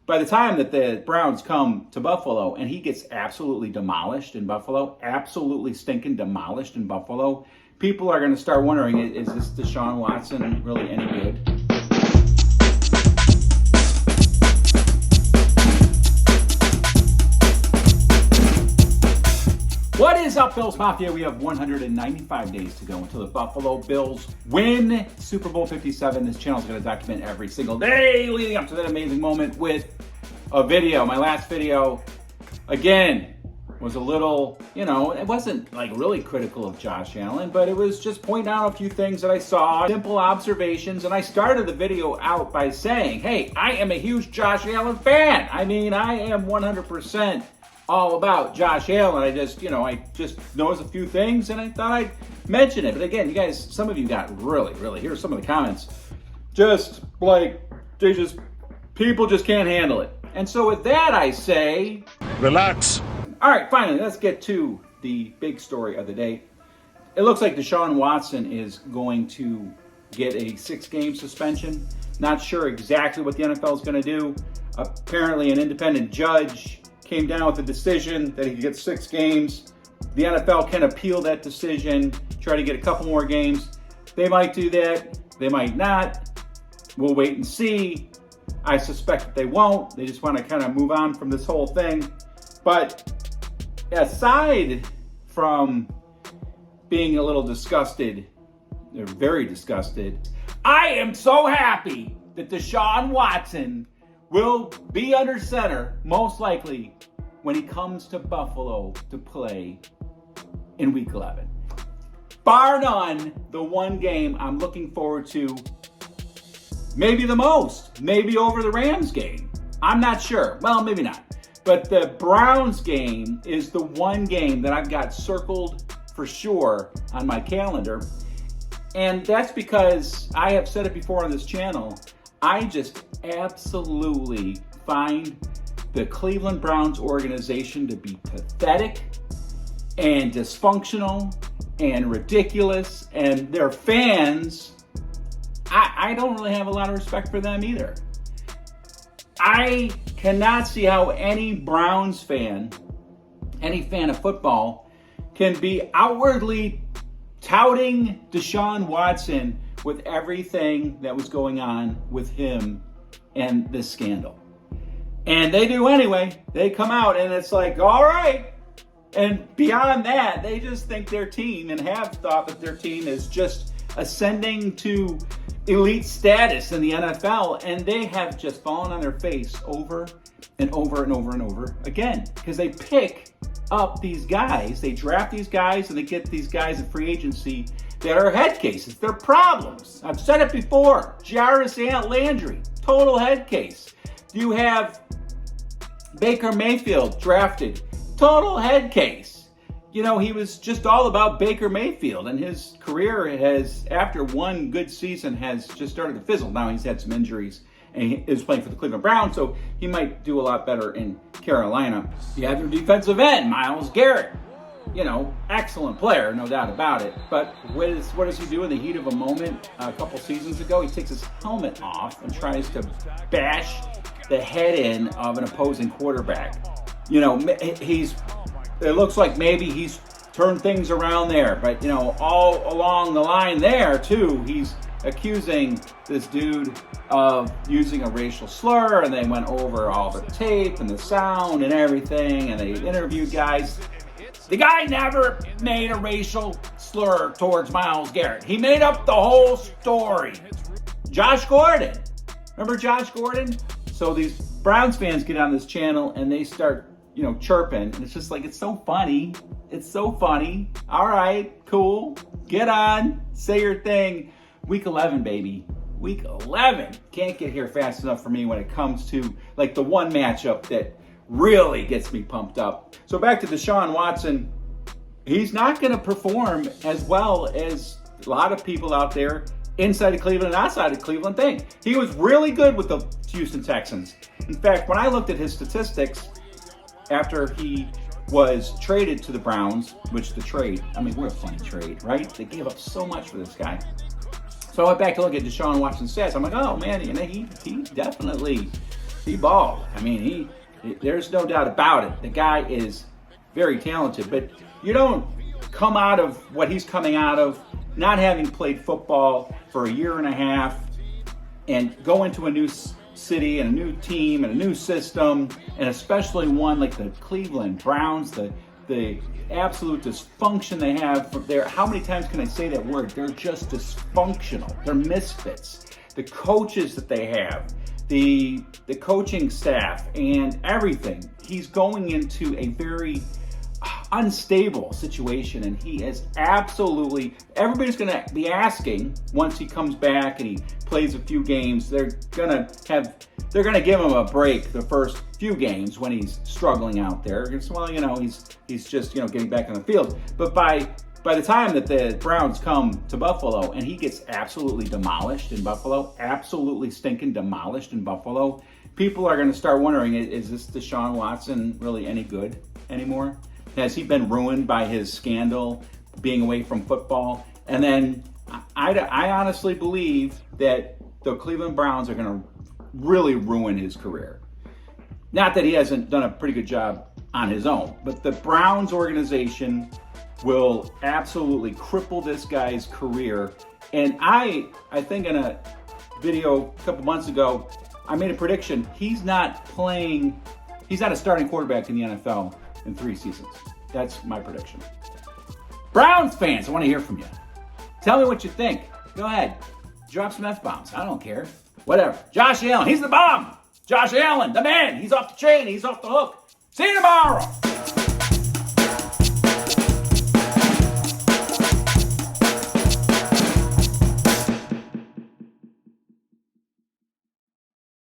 by the time that the Browns come to Buffalo and he gets absolutely demolished in Buffalo, absolutely stinking demolished in Buffalo, people are going to start wondering, is this Deshaun Watson really any good? What is up, Bills Mafia? We have 195 days to go until the Buffalo Bills win Super Bowl 57. This channel is going to document every single day leading up to that amazing moment with a video. My last video, again, was a little, it wasn't like really critical of Josh Allen, but it was just pointing out a few things that I saw, simple observations, and I started the video out by saying, hey, I am a huge Josh Allen fan. I mean, I am 100% all about Josh Allen. I just noticed a few things and I thought I'd mention it. But again, you guys, some of you got really, here's some of the comments. People just can't handle it. And so with that, I say, relax. All right, finally, let's get to the big story of the day. It looks like Deshaun Watson is going to get a 6-game suspension. Not sure exactly what the NFL is going to do. Apparently, an independent judge came down with a decision that he could get 6 games. The NFL can appeal that decision, try to get a couple more games. They might do that. They might not. We'll wait and see. I suspect that they won't. They just want to kind of move on from this whole thing. But aside from being a little disgusted, or very disgusted, I am so happy that Deshaun Watson will be under center, most likely, when he comes to Buffalo to play in Week 11. Bar none, the one game I'm looking forward to, maybe the most, maybe over the Rams game. I'm not sure. Well, maybe not. But the Browns game is the one game that I've got circled for sure on my calendar. And that's because I have said it before on this channel, I just absolutely find the Cleveland Browns organization to be pathetic and dysfunctional and ridiculous, and their fans, I don't really have a lot of respect for them either. I cannot see how any Browns fan, any fan of football, can be outwardly touting Deshaun Watson with everything that was going on with him and this scandal. And they do anyway. They come out and it's like, all right. And beyond that, they just think their team and have thought that their team is just ascending to elite status in the NFL. And they have just fallen on their face over and over and over and over again. Because they pick up these guys, they draft these guys, and they get these guys in free agency that are head cases. They're problems. I've said it before. Jarvis Landry, total head case. You have Baker Mayfield drafted, total head case. He was just all about Baker Mayfield, and his career has, after one good season, has just started to fizzle. Now he's had some injuries, and he is playing for the Cleveland Browns, so he might do a lot better in Carolina. You have your defensive end, Myles Garrett. Excellent player, no doubt about it. But what does he do in the heat of a moment? A couple seasons ago, he takes his helmet off and tries to bash the head in of an opposing quarterback. It looks like maybe he's turned things around there, but all along the line there too, he's accusing this dude of using a racial slur, and they went over all the tape and the sound and everything, and they interviewed guys. The guy never made a racial slur towards Myles Garrett. He made up the whole story. Josh Gordon. Remember Josh Gordon? So these Browns fans get on this channel and they start, chirping. And it's just like, it's so funny. It's so funny. All right, cool. Get on. Say your thing. Week 11, baby. Week 11. Can't get here fast enough for me when it comes to like the one matchup that really gets me pumped up. So back to Deshaun Watson. He's not going to perform as well as a lot of people out there inside of Cleveland and outside of Cleveland think. He was really good with the Houston Texans. In fact, when I looked at his statistics after he was traded to the Browns, which the trade, what a funny trade, right? They gave up so much for this guy. So I went back to look at Deshaun Watson's stats. I'm like, oh man, he definitely he balled. I mean, there's no doubt about it. The guy is very talented, but you don't come out of what he's coming out of, not having played football for a year and a half, and go into a new city and a new team and a new system, and especially one like the Cleveland Browns, the absolute dysfunction they have from there. How many times can I say that word? They're just dysfunctional. They're misfits. The coaches that they have, the coaching staff, and everything. He's going into a very unstable situation, and he is absolutely, everybody's going to be asking once he comes back and he plays a few games, they're going to give him a break the first few games when he's struggling out there. Because, well, he's just, getting back on the field. But by the time that the Browns come to Buffalo and he gets absolutely demolished in Buffalo, absolutely stinking demolished in Buffalo, people are going to start wondering, is this Deshaun Watson really any good anymore? Has he been ruined by his scandal, being away from football? And then I honestly believe that the Cleveland Browns are going to really ruin his career. Not that he hasn't done a pretty good job on his own, but the Browns organization will absolutely cripple this guy's career. And I think in a video a couple months ago, I made a prediction. He's not a starting quarterback in the NFL in 3 seasons. That's my prediction. Browns fans, I want to hear from you. Tell me what you think. Go ahead. Drop some F-bombs. I don't care. Whatever. Josh Allen, he's the bomb. Josh Allen, the man. He's off the chain. He's off the hook. See you tomorrow.